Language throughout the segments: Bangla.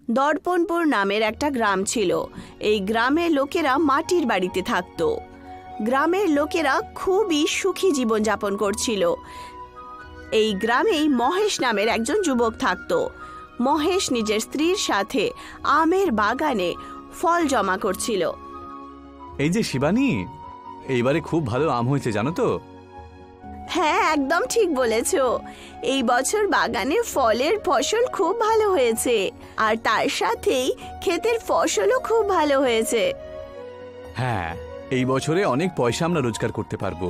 দর্পণপুর নামের একটা গ্রাম ছিল। এই গ্রামের লোকেরা মাটির বাড়িতে থাকত। গ্রামের লোকেরা খুবই সুখী জীবনযাপন করছিল। এই গ্রামেই মহেশ নামের একজন যুবক থাকত। মহেশ নিজের স্ত্রীর সাথে আমের বাগানে ফল জমা করছিল। এই যে শিবানী, এইবারে খুব ভালো আম হয়েছে জানো তো? হ্যাঁ, একদম ঠিক বলেছো। এই বছর বাগানে ফলের ফসল খুব ভালো হয়েছে, আর তার সাথেই ক্ষেতের ফসলও খুব ভালো হয়েছে। হ্যাঁ, এই বছরে অনেক পয়সা আমরা রোজগার করতে পারবো।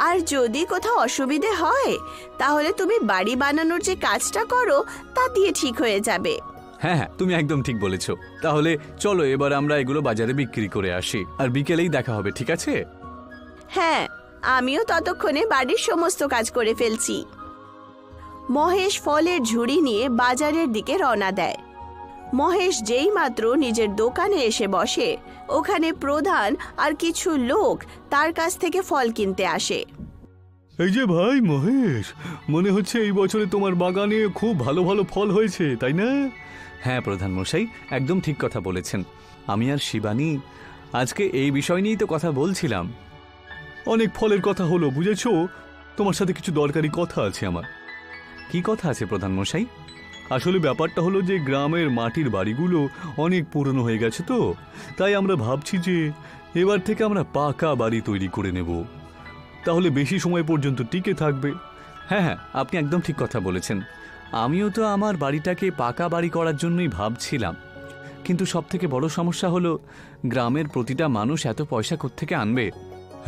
আর যদি কোথাও অসুবিধে হয় তাহলে তুমি বাড়ি বানানোর যে কাজটা করো তা দিয়ে ঠিক হয়ে যাবে। হ্যাঁ হ্যাঁ, তুমি একদম ঠিক বলেছো। তাহলে চলো এবার আমরা এগুলো বাজারে বিক্রি করে আসি, আর বিকেলেই দেখা হবে, ঠিক আছে? হ্যাঁ, আমিও ততক্ষণে বাড়ির সমস্ত কাজ করে ফেলছি। মহেশ ফলের ঝুড়ি নিয়ে বাজারের দিকে রওনা দেয়। মহেশ যেই মাত্র নিজের দোকানে এসে বসে, ওখানে প্রধান আর কিছু লোক তার কাছ থেকে ফল কিনতে আসে। এই যে ভাই মহেশ, মনে হচ্ছে এই বছরে তোমার বাগানে খুব ভালো ভালো ফল হয়েছে, তাই না? হ্যাঁ প্রধান মশাই, একদম ঠিক কথা বলেছেন। আমি আর শিবানী আজকে এই বিষয় নিয়েই তো কথা বলছিলাম। অনেক ফলের কথা হলো, বুঝেছো? তোমার সাথে কিছু দরকারি কথা আছে আমার। কি কথা আছে প্রধান মশাই? আসলে ব্যাপারটা হলো যে গ্রামের মাটির বাড়িগুলো অনেক পুরনো হয়ে গেছে, তো তাই আমরা ভাবছি যে এবার থেকে আমরা পাকা বাড়ি তৈরি করে নেব, তাহলে বেশি সময় পর্যন্ত টিকে থাকবে। হ্যাঁ হ্যাঁ, আপনি একদম ঠিক কথা বলেছেন। আমিও তো আমার বাড়িটাকে পাকা বাড়ি করার জন্যই ভাবছিলাম, কিন্তু সবথেকে বড় সমস্যা হলো গ্রামের প্রতিটা মানুষ এত পয়সা কোত্থেকে আনবে।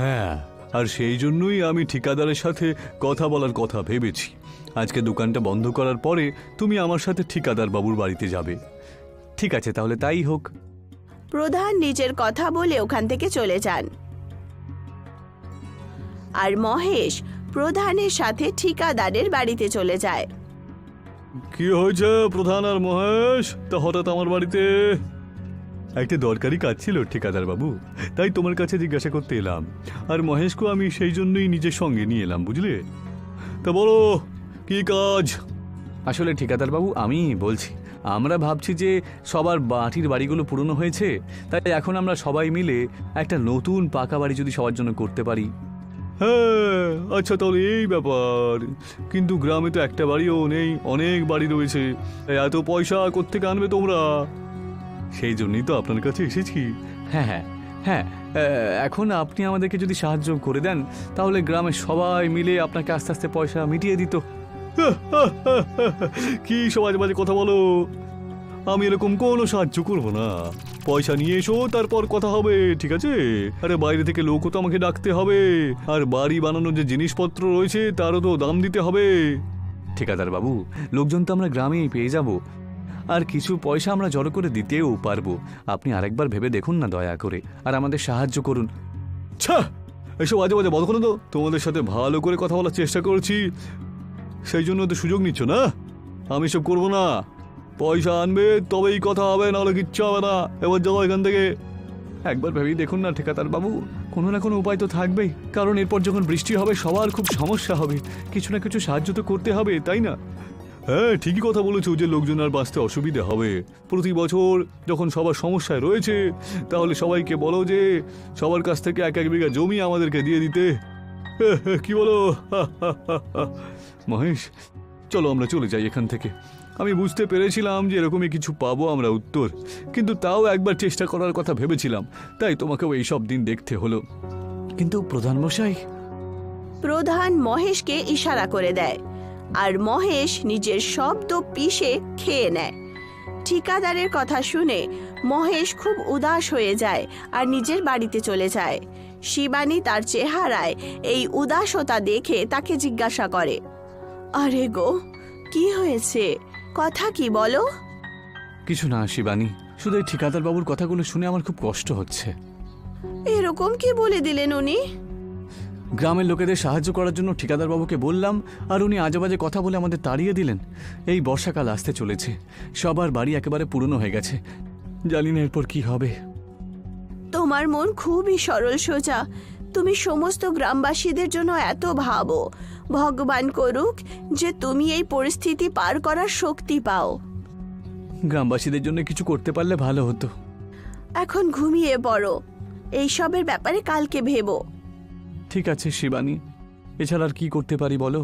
হ্যাঁ, আর সেই জন্যই আমি ঠিকাদারের সাথে কথা বলার কথা ভেবেছি। আজকে দোকানটা বন্ধ করার পরে তুমি আমার সাথে ঠিকাদার বাবুর বাড়িতে যাবে। ঠিক আছে, তাহলে তাই হোক। প্রধান নিজের কথা বলে ওখান থেকে চলে যান, আর মহেশ প্রধানের সাথে ঠিকাদারের বাড়িতে চলে যায়। কি হয়েছে প্রধান আর মহেশ, তা হঠাৎ আমার বাড়িতে? একটা দরকারি কাজ ছিল ঠিকাদার বাবু, তাই তোমার কাছে জিজ্ঞাসা করতে এলাম। আর মহেশকে আমি সেই জন্যই নিজের সঙ্গে নিয়ে এলাম, বুঝলে? তা বলো, কি কাজ? আসলে ঠিকাদার বাবু, আমি বলছি, আমরা ভাবছি যে সবার মাটির বাড়িগুলো পুরনো হয়েছে, তাই এখন আমরা সবাই মিলে একটা নতুন পাকা বাড়ি যদি সবার জন্য করতে পারি। হ্যাঁ, আচ্ছা তাহলে এই ব্যাপার। কিন্তু গ্রামে তো একটা বাড়িও নেই, অনেক বাড়ি রয়েছে, এত পয়সা কোত্থেকে আনবে তোমরা? সেই জন্যই তো আপনার কাছে এসেছি। হ্যাঁ হ্যাঁ হ্যাঁ, এখন আপনি আমাদেরকে যদি সাহায্য করে দেন তাহলে গ্রামের সবাই মিলে আপনাকে আস্তে আস্তে পয়সা মিটিয়ে দিত। কি সমাজ বাজে কথা বলো! আমি এরকম কোনো সাহায্য করবো না। পয়সা নিয়ে এসো, তারপর কথা হবে, ঠিক আছে? আরে বাইরে থেকে লোকও তো আমাকে ডাকতে হবে, আর বাড়ি বানানোর যে জিনিসপত্র রয়েছে তারও তো দাম দিতে হবে। ঠিকাদার বাবু, লোকজন তো আমরা গ্রামেই পেয়ে যাব, আর কিছু পয়সা আমরা জড়ো করে দিতেও পারবো। আপনি আরেকবার ভেবে দেখুন না দয়া করে, আর আমাদের সাহায্য করুন। ছা, এসব বাজে বাজে বন্ধ করে দাও। তোমাদের সাথে ভালো করে কথা বলার চেষ্টা করছি, সেই জন্য তো সুযোগ নিচ্ছ না। আমি সব করবো না। পয়সা আনবে তবেই কথা হবে, নাহলে কিচ্ছু হবে না। এবার যাও এখান থেকে। একবার ভেবেই দেখুন না ঠিকাদার বাবু, কোনো না কোনো উপায় তো থাকবেই, কারণ এরপর যখন বৃষ্টি হবে সবার খুব সমস্যা হবে, কিছু না কিছু সাহায্য তো করতে হবে, তাই না? হ্যাঁ, ঠিকই কথা বলেছো যে লোকজন আর বাঁচতে অসুবিধা হবে। প্রতি বছর যখন সবার সমস্যায় রয়েছে, তাহলে সবাইকে বলো যে সবার কাছ থেকে 1-1 বিঘা জমি আমাদেরকে দিয়ে দিতে। কি বলো? মহেশ, চলো আমরা চলে যাই এখান থেকে। আমি বুঝতে পেরেছিলাম যে এরকমই কিছু পাবো আমরা উত্তর, কিন্তু তাও একবার চেষ্টা করার কথা ভেবেছিলাম, তাই তোমাকেও এইসব দিন দেখতে হলো। কিন্তু প্রধান মশাই। প্রধান মহেশকে ইশারা করে দেয়, আর মহেশ নিজের শব্দ পিষে খেয়ে নেয়। ঠিকাদারের কথা শুনে মহেশ খুব উদাস হয়ে যায় আর নিজের বাড়িতে চলে যায়। শিবানী তার চেহারায় এই উদাসতা দেখে তাকে জিজ্ঞাসা করে, আরে গো, কি হয়েছে? কথা কি বলো? কিছু না শিবানী, শুধু এই ঠিকাদার বাবুর কথাগুলো শুনে আমার খুব কষ্ট হচ্ছে। এরকম কি বলে দিলেন উনি? গ্রামের লোকেদের সাহায্য করার জন্য ঠিকাদার বাবুকে বললাম, আর উনি আজেবাজে কথা বলে আমাদের তাড়িয়ে দিলেন। এই বর্ষাকাল আসতে চলেছে, সবার বাড়ি একেবারে পুরনো হয়ে গেছে, জানি না এরপর কি হবে। তোমার মন খুবই সরল সোজা, তুমি সমস্ত গ্রামবাসীদের জন্য এত ভাবো। ভগবান করুক যে তুমি এই পরিস্থিতি পার করার শক্তি পাও। গ্রামবাসীদের জন্য কিছু করতে পারলে ভালো হতো। এখন ঘুমিয়ে পড়ো, এইসবের ব্যাপারে কালকে ভেবো। ঠিক আছে শিবানী, এছাড়া আর কি করতে পারি বলো?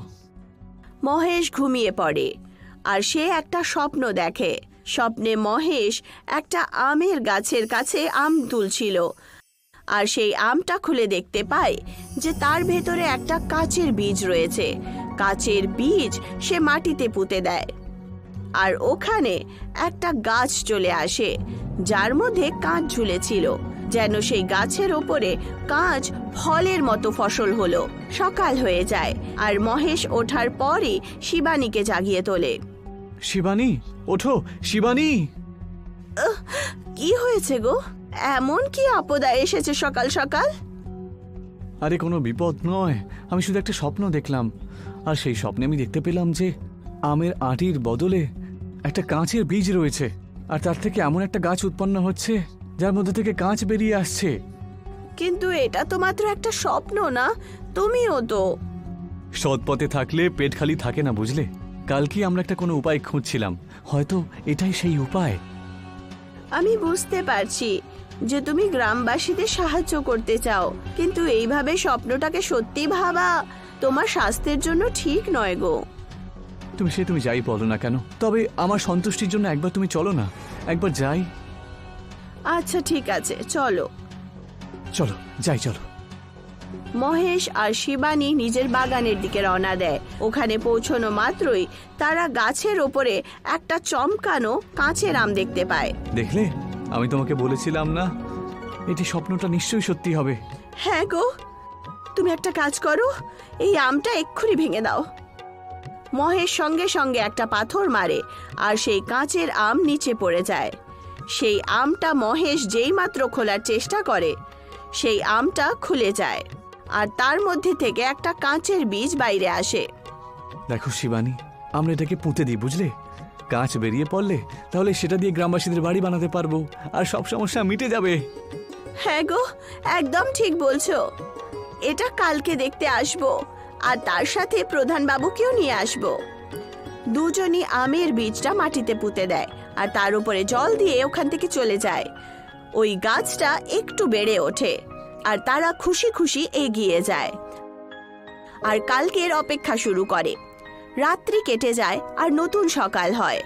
মহেশ ঘুমিয়ে পড়ে আর সে একটা স্বপ্ন দেখে। স্বপ্নে মহেশ একটা আমের গাছের কাছে আম তুলছিল, আর সেই আমটা খুলে দেখতে পায় যে তার ভেতরে একটা কাচের বীজ রয়েছে। কাচের বীজ সে মাটিতে পুঁতে দেয়, আর ওখানে একটা গাছ চলে আসে যার মধ্যে কাঁচ ঝুলেছিল, যেন সেই গাছের ওপরে কাঁচ ফলের মতো ফসল হলো। সকাল হয়ে যায় আর মহেশ ওঠার পরই শিবানীকে জাগিয়ে তোলে। শিবানী, ওঠো শিবানী। কি হয়েছে গো? এমন কি আপদা এসেছে সকাল সকাল? আরে কোনো বিপদ নয়, আমি শুধু একটা স্বপ্ন দেখলাম, আর সেই স্বপ্নে আমি দেখতে পেলাম যে আমের আঁটির বদলে একটা কাঁচের বীজ রয়েছে, আর তার থেকে এমন একটা গাছ উৎপন্ন হচ্ছে যার মধ্যে থেকে কাঁচ বেরিয়ে আসছে। কিন্তু এটা তো মাত্র একটা স্বপ্ন না, তুমিও তো। সৎ পথে থাকলে পেট খালি থাকে না, বুঝলে? কালকে আমরা একটা কোনো উপায় খুঁজছিলাম, হয়তো এটাই সেই উপায়। আমি বুঝতে পারছি যে তুমি গ্রামবাসীদের সাহায্য করতে চাও, কিন্তু এইভাবে স্বপ্নটাকে সত্যি ভাবা তোমার স্বাস্থ্যের জন্য ঠিক নয় গো। তুমি যাই বলো না কেন, তবে আমার সন্তুষ্টির জন্য একবার তুমি চলো না, একবার যাই। আচ্ছা ঠিক আছে, চলো। চলো যাই, চলো। মহেশ আর শিবানী নিজের বাগানের দিকে রওনা দেয়। ওখানে পৌঁছানো মাত্রই তারা গাছের ওপরে একটা চমকানো কাঁচের আম দেখতে পায়। দেখলে, আমি তোমাকে বলেছিলাম না, এটি স্বপ্নটা নিশ্চয়ই সত্যি হবে। হ্যাঁ গো, তুমি একটা কাজ করো, এই আমটা এক্ষুনি ভেঙে দাও। মহেশ সঙ্গে সঙ্গে একটা পাথর মারে আর সেই কাঁচের আম নিচে পড়ে যায়। সেই আমটা মহেশ যেই মাত্র খোলার চেষ্টা করে, সেই আমটা খুলে যায় আর তার মধ্যে থেকে একটা কাঁচের বীজ বাইরে আসে। দেখো শিবানী, আমরা এটাকে পুঁতে দিই, বুঝলে? কাঁচ বেরিয়ে পড়লে তাহলে সেটা দিয়ে গ্রামবাসীদের বাড়ি বানাতে পারবো, আর সব সমস্যা মিটে যাবে। হ্যাঁ গো, একদম ঠিক বলছো। এটা কালকে দেখতে আসবো, আর তার সাথে প্রধান বাবুকেও নিয়ে আসবো। দুজনই আমের বীজটা মাটিতে পুঁতে দেয় আর তার উপরে জল দিয়ে ওখান থেকে চলে যায়। ওই গাছটা একটু বেড়ে ওঠে আর তারা খুশি খুশি এগিয়ে যায় আর কালকের অপেক্ষা শুরু করে। রাত্রি কেটে যায় আর নতুন সকাল হয়।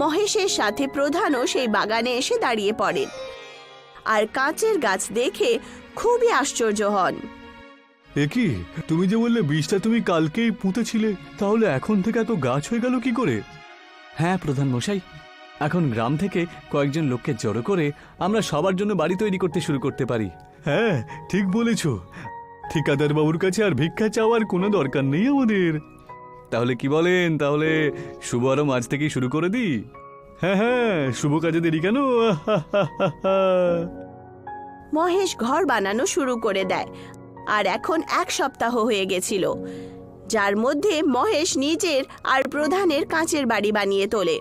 মহেশের সাথে প্রধানও সেই বাগানে এসে দাঁড়িয়ে পড়েন আর কাঁচের গাছ দেখে খুবই আশ্চর্য হন। এ কি, তুমি যে বললে বীজটা তুমি কালকেই পুঁতেছিলে, তাহলে এখন থেকে এত গাছ হয়ে গেল কি করে? হ্যাঁ প্রধান মশাই, এখন গ্রাম থেকে কয়েকজন লোককে জড়ো করে আমরা সবার জন্য বাড়ি তৈরি করতে শুরু করতে পারি। হ্যাঁ, ঠিক বলেছ। ঠিকাদার বাবুর কাছে আর ভিক্ষা চাওয়ার কোনো দরকার নেই আমাদের। তাহলে কি বলেন, তাহলে শুভ আরম্ভ আজ থেকেই শুরু করে দিই? হ্যাঁ হ্যাঁ, শুভ কাজে দেরি কেন? মহেশ ঘর বানানো শুরু করে দেয় আর এখন 1 সপ্তাহ হয়ে গেছিল, যার মধ্যে মহেশ নিজের আর প্রধানের কাঁচের বাড়ি বানিয়ে তোলে।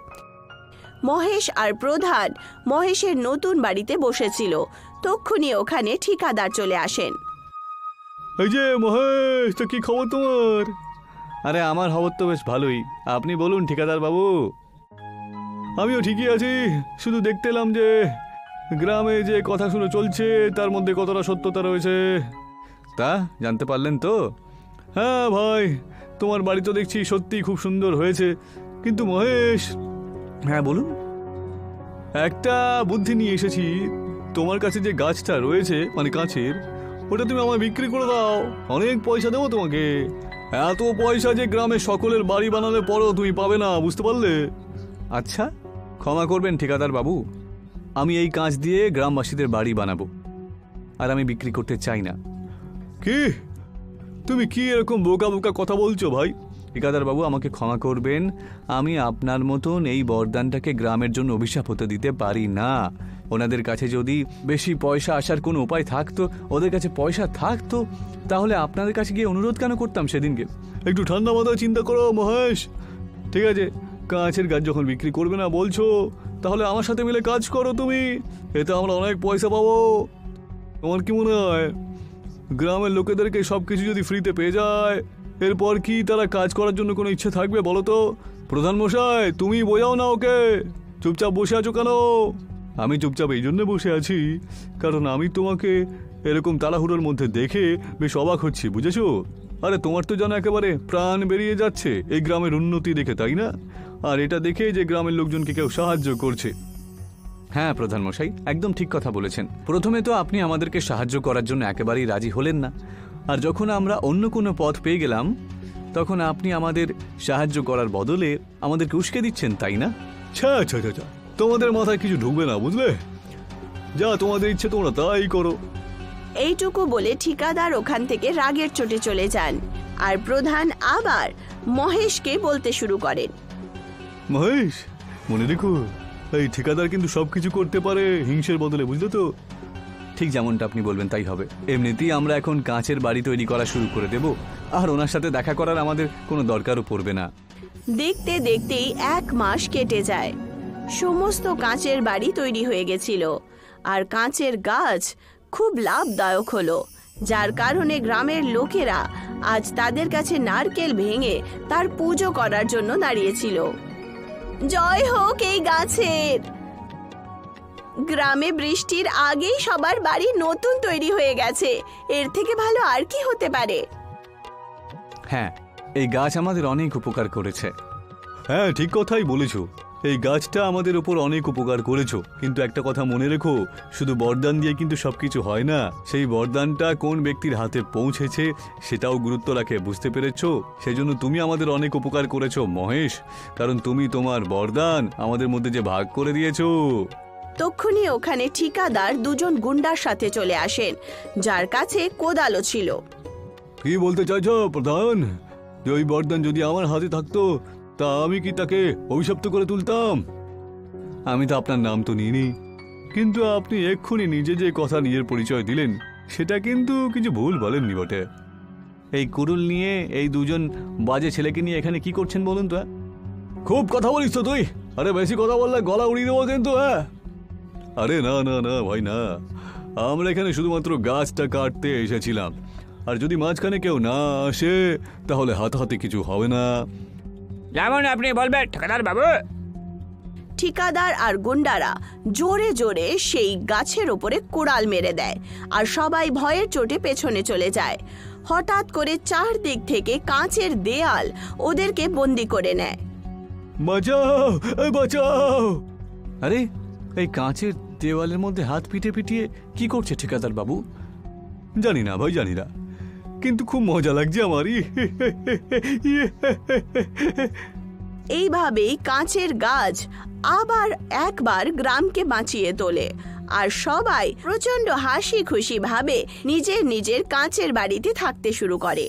মহেশ আর প্রধান মহেশের নতুন বাড়িতে বসেছিল, তক্ষুনি ওখানে ঠিকাদার চলে আসেন। এই যে মহেশ, তো কি খবর তোমার? আরে আমার খবর তো বেশ ভালোই, আপনি বলুন ঠিকাদার বাবু। আমিও ঠিকই আছি, শুধু দেখতে এলাম যে গ্রামে যে কথা শুনে চলছে তার মধ্যে কতটা সত্যতা রয়েছে। তা জানতে পারলেন তো? হ্যাঁ ভাই, তোমার বাড়ি তো দেখছি সত্যি খুব সুন্দর হয়েছে, কিন্তু মহেশ, হ্যাঁ বলুন। একটা বুদ্ধি নিয়ে এসেছি। তোমার কাছে যে গাছটা রয়েছে, মানে কাঁচের, ওটা তুমি আমায় বিক্রি করে দাও, অনেক পয়সা দেবো তোমাকে। এত পয়সা যে গ্রামে সকলের বাড়ি বানালে পরও তুমি পাবে না, বুঝতে পারলে? আচ্ছা, ক্ষমা করবেন ঠিকাদার বাবু, আমি এই কাঁচ দিয়ে গ্রামবাসীদের বাড়ি বানাবো, আর আমি বিক্রি করতে চাই না। কি, তুমি কি এরকম বোকা বোকা কথা বলছো ভাই? ঠিকাদার বাবু, আমাকে ক্ষমা করবেন, আমি আপনার মতন এই বরদানটাকে গ্রামের জন্য অভিশাপ হতে দিতে পারি না। ওনাদের কাছে যদি বেশি পয়সা আসার কোনো উপায় থাকতো, ওদের কাছে পয়সা থাকতো, তাহলে আপনাদের কাছে গিয়ে অনুরোধ কেন করতাম সেদিনকে? একটু ঠান্ডা মাথায় চিন্তা করো মহেশ। ঠিক আছে, কাঁচের গাছ যখন বিক্রি করবে না বলছো, তাহলে আমার সাথে মিলে কাজ করো তুমি, এতে আমরা অনেক পয়সা পাবো। তোমার কি মনে হয়, গ্রামের লোকেদেরকে সব কিছু যদি ফ্রিতে পেয়ে যায়, এরপর কি তারা কাজ করার জন্য কোনো ইচ্ছে থাকবে বলো তো? প্রধান মশাই, তুমি বোঝাও না ওকে, চুপচাপ বসে আছো কেন? আমি চুপচাপ এই জন্য বসে আছি কারণ আমি তোমাকে এরকম তাড়াহুড়োর মধ্যে দেখে বেশ অবাক হচ্ছি, বুঝেছো? আরে তোমার তো যেন একেবারে প্রাণ বেরিয়ে যাচ্ছে এই গ্রামের উন্নতি দেখে, তাই না? আর এটা দেখে যে গ্রামের লোকজনকে কেউ সাহায্য করছে। হ্যাঁ প্রধান মশাই, একদম ঠিক কথা বলেছেন। প্রথমে তো আপনি আমাদেরকে সাহায্য করার জন্য একেবারেই রাজি হলেন না, আর যখন আমরা অন্য কোনো পথ পেয়ে গেলাম তখন আপনি আমাদের সাহায্য করার বদলে আমাদেরকে উস্কে দিচ্ছেন, তাই না? ছা ছা ছা ছা, তোমাদের মাথায় কিছু ঢুকবে না, বুঝলে? যা তোমাদের ইচ্ছে তোমরা তাই করো। এইটুকু বলে ঠিকাদার ওখান থেকে রাগের চোটে চলে যান, আর প্রধান আবার মহেশকে বলতে শুরু করেন। মহেশ, মনে রেখো, এই ঠিকাদার কিন্তু সবকিছু করতে পারে হিংসের বদলে, বুঝলে তো? ঠিক যেমনটা আপনি বলবেন তাই হবে। এমনিতেই আমরা এখন কাঁচের বাড়ি তৈরি করা শুরু করে দেব, আর ওনার সাথে দেখা করার আমাদের কোনো দরকারও পড়বে না। দেখতে দেখতেই 1 মাস কেটে যায়। সমস্ত কাঁচের বাড়ি তৈরি হয়ে গেছিল, আর কাঁচের গাছ খুব লাভদায়ক হলো, যার কারণে গ্রামের লোকেরা আজ তাদের কাছে নারকেল ভেঙে তার পুজো করার জন্য দাঁড়িয়েছিল। জয় হোক এই গাছের! গ্রামে বৃষ্টির আগেই সবার বাড়ি নতুন তৈরি হয়ে গেছে, এর থেকে ভালো আর কি হতে পারে? হ্যাঁ, এই গাছ আমাদের অনেক উপকার করেছে। হ্যাঁ, ঠিক কথাই বলেছো। এই গাছটা আমাদের উপর অনেক উপকার করেছো, কিন্তু একটা কথা মনে রেখো, শুধু বরদান দিয়ে কিন্তু সবকিছু হয় না। সেই বরদানটা কোন ব্যক্তির হাতে পৌঁছেছে সেটাও গুরুত্ব রাখে, বুঝতে পেরেছো? সেই জন্য তুমি আমাদের অনেক উপকার করেছো মহেশ, কারণ তুমি তোমার বরদান আমাদের মধ্যে যে ভাগ করে দিয়েছো। তক্ষুনি ওখানে ঠিকাদার 2 জন গুন্ডার সাথে চলে আসেন, যার কাছে কোদালও ছিল। কি বলতে চাইছো প্রধান? যে ওই বরদান যদি আমার হাতে থাকতো তা আমি কি তাকে অভিশপ্ত করে তুলতাম? আমি তো আপনার নাম তো নিইনি, কিন্তু আপনি এক্ষুনি নিজে যে কথা নিজের পরিচয় দিলেন সেটা কিন্তু কিছু ভুল বলেননি বটে। এই কুড়ুল নিয়ে এই 2 জন বাজে ছেলেকে নিয়ে এখানে কি করছেন বলুন তো? খুব কথা বলিস তো তুই। আরে বেশি কথা বললে গলা উড়িয়ে দেবো কিন্তু। হ্যাঁ, আরে না না না ভাই না, আমরা এখানে শুধুমাত্র গাছটা কাটতে এসেছিলাম, আর যদি মাঝখানে কেউ না আসে তাহলে হাতাহাতি কিছু হবে না। যেমন আপনি বলবেন ঠিকাদার বাবু। ঠিকাদার আর গুন্ডারা জোরে জোরে সেই গাছের ওপরে কুড়াল মেরে দেয়, আর সবাই ভয়ের চোটে পেছনে চলে যায়। হঠাৎ করে চারদিক থেকে কাঁচের দেয়াল ওদেরকে বন্দি করে নেয়। বাঁচাও, এই বাঁচাও! আরে এই কাঁচের দেওয়ালের মধ্যে হাত পিটিয়ে কি করছে ঠিকাদার বাবু? জানি না ভাই, জানি না, কিন্তু খুব মজা লাগছে আমার। এইভাবেই কাঁচের গাছ আবার একবার গ্রামকে বাঁচিয়ে তোলে, আর সবাই প্রচন্ড হাসি খুশি ভাবে নিজের নিজের কাঁচের বাড়িতে থাকতে শুরু করে।